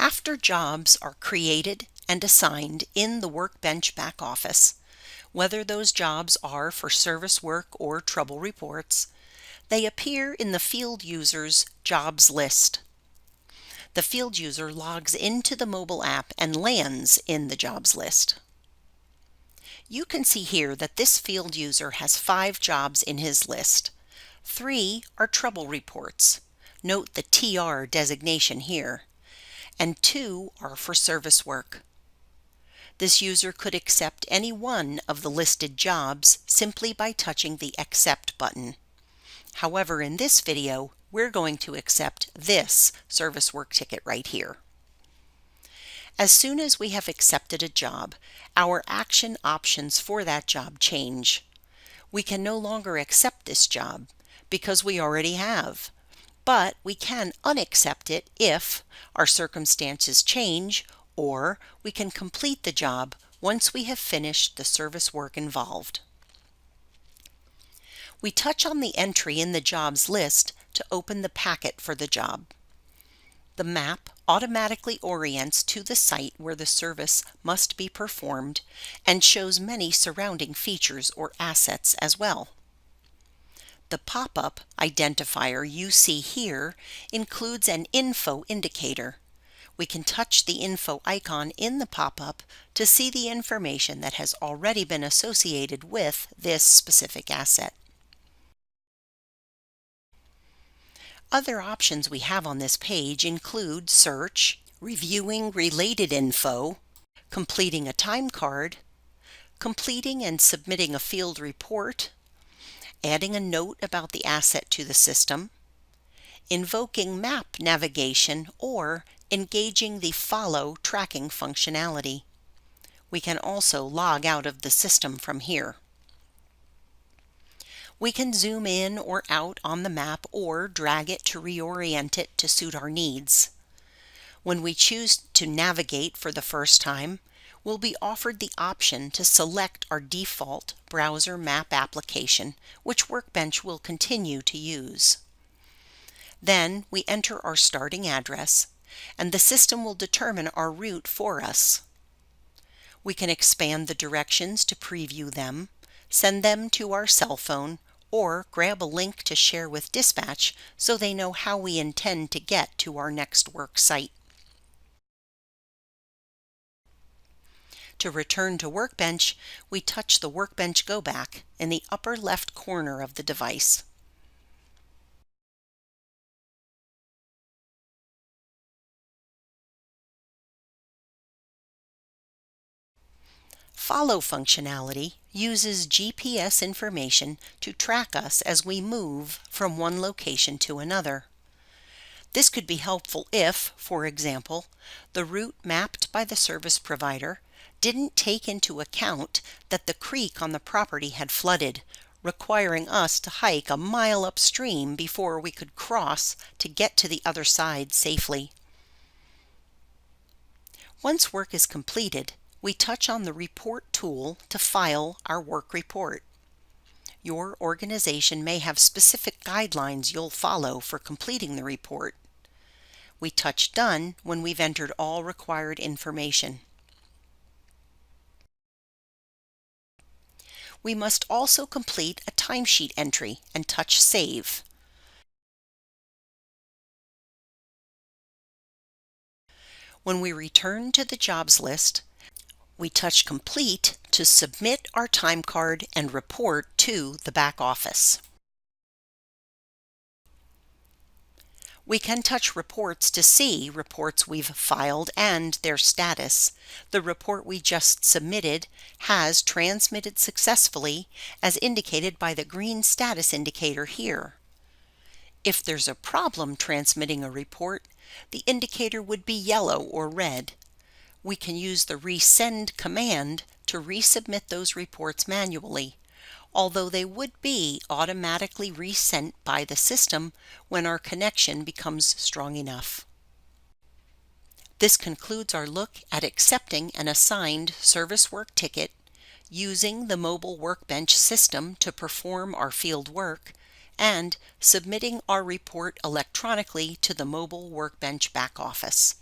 After jobs are created and assigned in the Workbench back office, whether those jobs are for service work or trouble reports, they appear in the field user's jobs list. The field user logs into the mobile app and lands in the jobs list. You can see here that this field user has 5 jobs in his list. 3 are trouble reports. Note the TR designation here. And 2 are for service work. This user could accept any one of the listed jobs simply by touching the Accept button. However, in this video, we're going to accept this service work ticket right here. As soon as we have accepted a job, our action options for that job change. We can no longer accept this job because we already have, but we can unaccept it if our circumstances change, or we can complete the job once we have finished the service work involved. We touch on the entry in the jobs list to open the packet for the job. The map automatically orients to the site where the service must be performed and shows many surrounding features or assets as well. The pop-up identifier you see here includes an info indicator. We can touch the info icon in the pop-up to see the information that has already been associated with this specific asset. Other options we have on this page include search, reviewing related info, completing a time card, completing and submitting a field report, adding a note about the asset to the system, invoking map navigation, or engaging the follow tracking functionality. We can also log out of the system from here. We can zoom in or out on the map or drag it to reorient it to suit our needs. When we choose to navigate for the first time, we'll be offered the option to select our default browser map application, which Workbench will continue to use. Then we enter our starting address, and the system will determine our route for us. We can expand the directions to preview them, send them to our cell phone, or grab a link to share with dispatch so they know how we intend to get to our next work site. To return to Workbench, we touch the Workbench Go Back in the upper left corner of the device. Follow functionality uses GPS information to track us as we move from one location to another. This could be helpful if, for example, the route mapped by the service provider didn't take into account that the creek on the property had flooded, requiring us to hike a mile upstream before we could cross to get to the other side safely. Once work is completed, we touch on the Report tool to file our work report. Your organization may have specific guidelines you'll follow for completing the report. We touch Done when we've entered all required information. We must also complete a timesheet entry and touch Save. When we return to the jobs list, we touch Complete to submit our time card and report to the back office. We can touch Reports to see reports we've filed and their status. The report we just submitted has transmitted successfully, as indicated by the green status indicator here. If there's a problem transmitting a report, the indicator would be yellow or red. We can use the Resend command to resubmit those reports manually, although they would be automatically resent by the system when our connection becomes strong enough. This concludes our look at accepting an assigned service work ticket, using the mobile Workbench system to perform our field work, and submitting our report electronically to the mobile Workbench back office.